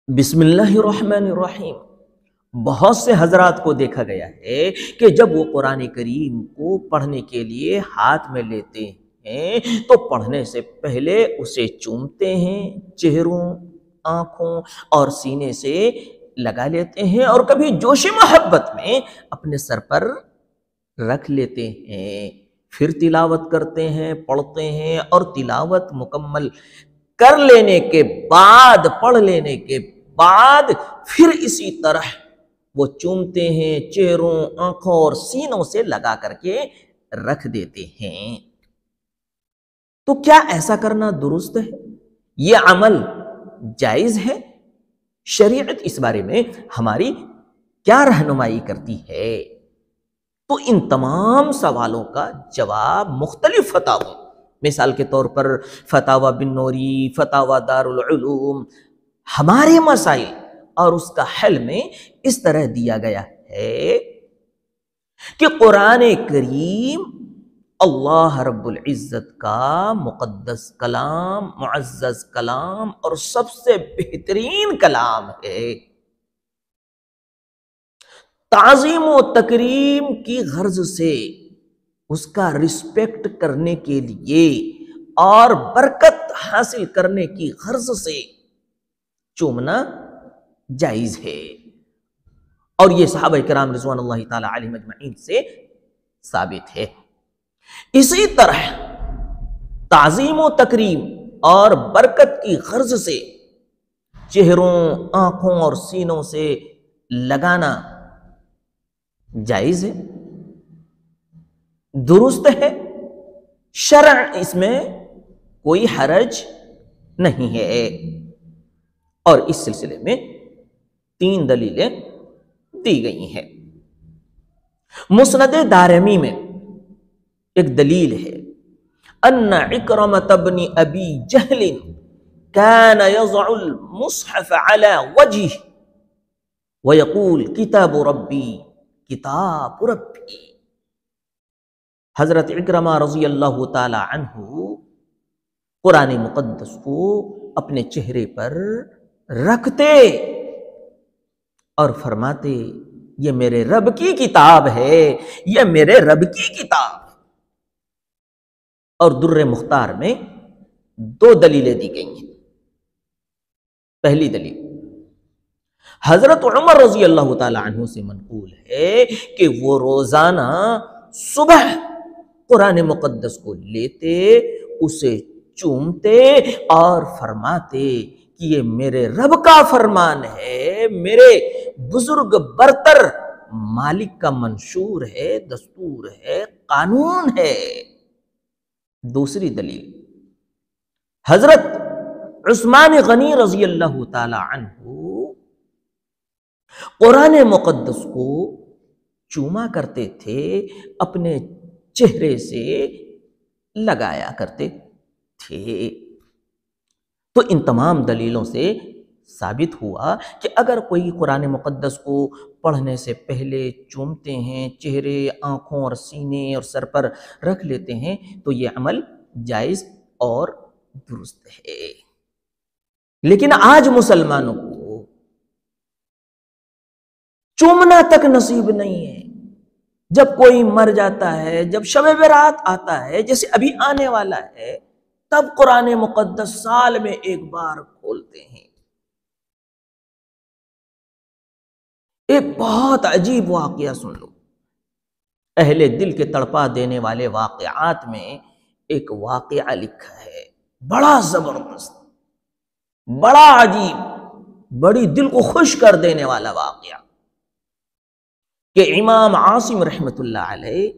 بسم اللہ الرحمن الرحیم۔ بہت سے حضرات کو دیکھا گیا ہے کہ جب وہ قرآن کریم کو پڑھنے کے لیے ہاتھ میں لیتے ہیں تو پڑھنے سے پہلے اسے چومتے ہیں، چہروں، آنکھوں اور سینے سے لگا لیتے ہیں، اور کبھی جوش محبت میں اپنے سر پر رکھ لیتے ہیں، پھر تلاوت کرتے ہیں، پڑھتے ہیں، اور تلاوت مکمل کر لینے کے بعد، پڑھ لینے کے بعد پھر اسی طرح وہ چومتے ہیں، چہروں، آنکھوں اور سینوں سے لگا کر کے رکھ دیتے ہیں۔ تو کیا ایسا کرنا درست ہے؟ یہ عمل جائز ہے؟ شریعت اس بارے میں ہماری کیا رہنمائی کرتی ہے؟ تو ان تمام سوالوں کا جواب مختلف فتاووں، مثال کے طور پر فتاوی بن نوری، فتاوی دار العلوم، ہمارے مسائل اور اس کا حل میں اس طرح دیا گیا ہے کہ قرآن کریم اللہ رب العزت کا مقدس کلام، معزز کلام اور سب سے بہترین کلام ہے۔ تعظیم و تکریم کی غرض سے، اس کا رسپیکٹ کرنے کے لیے اور برکت حاصل کرنے کی غرض سے چومنا جائز ہے، اور یہ صحابہ کرام رضوان اللہ تعالی علیہم اجمعین سے ثابت ہے۔ اسی طرح تعظیم و تکریم اور برکت کی غرض سے چہروں، آنکھوں اور سینوں سے لگانا جائز ہے، درست ہے، شرع اس میں کوئی حرج نہیں ہے۔ اور اس سلسلے میں 3 دلیلیں دی گئی ہیں۔ مسند دارمی میں ایک دلیل ہے، ان عکرمۃ بن ابی جہل كان يضع المصحف على وجهه ويقول کتاب ربی کتاب ربی۔ حضرت عکرمہ رضی اللہ تعالی عنہ قرآن مقدس کو اپنے چہرے پر رکھتے اور فرماتے یہ میرے رب کی کتاب ہے، یہ میرے رب کی کتاب ہے۔ اور در مختار میں 2 دلیلیں دی گئی ہیں۔ پہلی دلیل حضرت عمر رضی اللہ تعالی عنہ سے منقول ہے کہ وہ روزانہ صبح قرآن مقدس کو لیتے، اسے چومتے اور فرماتے کہ یہ میرے رب کا فرمان ہے، میرے بزرگ برتر مالک کا منشور ہے، دستور ہے، قانون ہے۔ دوسری دلیل حضرت عثمان غنی رضی اللہ تعالی عنہ قرآن مقدس کو چوما کرتے تھے، اپنے چہرے سے لگایا کرتے تھے۔ تو ان تمام دلیلوں سے ثابت ہوا کہ اگر کوئی قرآن مقدس کو پڑھنے سے پہلے چومتے ہیں، چہرے، آنکھوں اور سینے اور سر پر رکھ لیتے ہیں تو یہ عمل جائز اور درست ہے۔ لیکن آج مسلمانوں کو چومنا تک نصیب نہیں ہے۔ جب کوئی مر جاتا ہے، جب شب برات آتا ہے، جیسے ابھی آنے والا ہے، تب قرآن مقدس سال میں ایک بار کھولتے ہیں۔ ایک بہت عجیب واقعہ سن لو، اہل دل کے تڑپا دینے والے واقعات میں ایک واقعہ لکھا ہے، بڑا زبردست، بڑا عجیب، بڑی دل کو خوش کر دینے والا واقعہ، کہ امام عاصم رحمت اللہ علیہ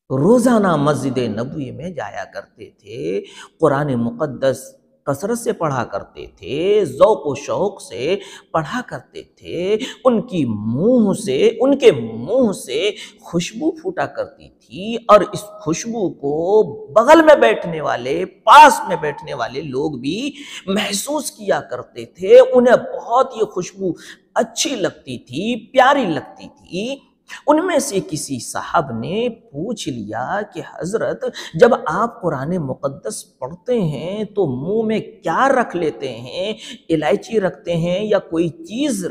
روزانہ مسجد نبوی میں جایا کرتے تھے، قرآن مقدس کثرت سے پڑھا کرتے تھے، ذوق و شوق سے پڑھا کرتے تھے، ان کے منہ سے خوشبو پھوٹا کرتی تھی، اور اس خوشبو کو بغل میں بیٹھنے والے، پاس میں بیٹھنے والے لوگ بھی محسوس کیا کرتے تھے، انہیں بہت یہ خوشبو اچھی لگتی تھی، پیاری لگتی تھی۔ ان میں سے کسی صاحب نے پوچھ لیا کہ حضرت جب آپ قرآن مقدس پڑھتے ہیں تو منہ میں کیا رکھ لیتے ہیں؟ الائچی رکھتے ہیں یا کوئی چیز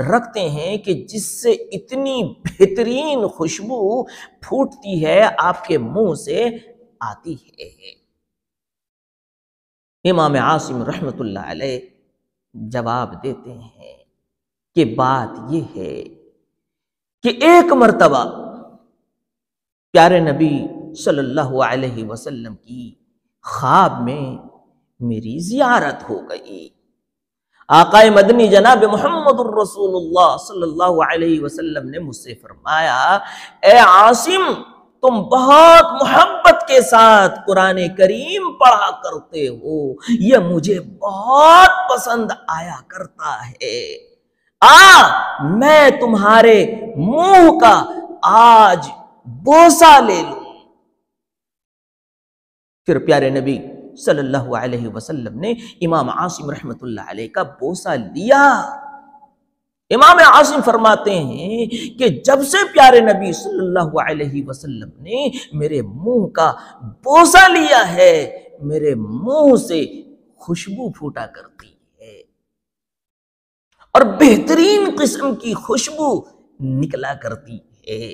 رکھتے ہیں کہ جس سے اتنی بہترین خوشبو پھوٹتی ہے آپ کے منہ سے آتی ہے؟ امام عاصم رحمت اللہ علیہ جواب دیتے ہیں کہ بات یہ ہے کہ ایک مرتبہ پیارے نبی صلی اللہ علیہ وسلم کی خواب میں میری زیارت ہو گئی۔ آقا مدنی جناب محمد الرسول اللہ صلی اللہ علیہ وسلم نے مجھ سے فرمایا، اے عاصم، تم بہت محبت کے ساتھ قرآن کریم پڑھا کرتے ہو، یہ مجھے بہت پسند آیا کرتا ہے، میں تمہارے منہ کا آج بوسہ لے لوں۔ پھر پیارے نبی صلی اللہ علیہ وسلم نے امام عاصم رحمت اللہ علیہ کا بوسہ لیا۔ امام عاصم فرماتے ہیں کہ جب سے پیارے نبی صلی اللہ علیہ وسلم نے میرے منہ کا بوسہ لیا ہے، میرے منہ سے خوشبو پھوٹا کرتی ہے اور بہترین قسم کی خوشبو نکلا کرتی ہے۔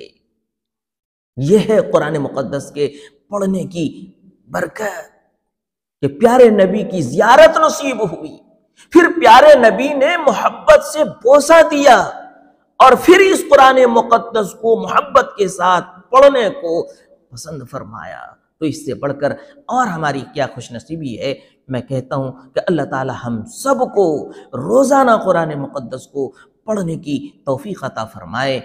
یہ ہے قرآن مقدس کے پڑھنے کی برکت کہ پیارے نبی کی زیارت نصیب ہوئی، پھر پیارے نبی نے محبت سے بوسہ دیا اور پھر اس قرآن مقدس کو محبت کے ساتھ پڑھنے کو پسند فرمایا، تو اس سے بڑھ کر اور ہماری کیا خوش نصیبی ہے۔ میں کہتا ہوں کہ اللہ تعالی ہم سب کو روزانہ قرآن مقدس کو پڑھنے کی توفیق عطا فرمائے۔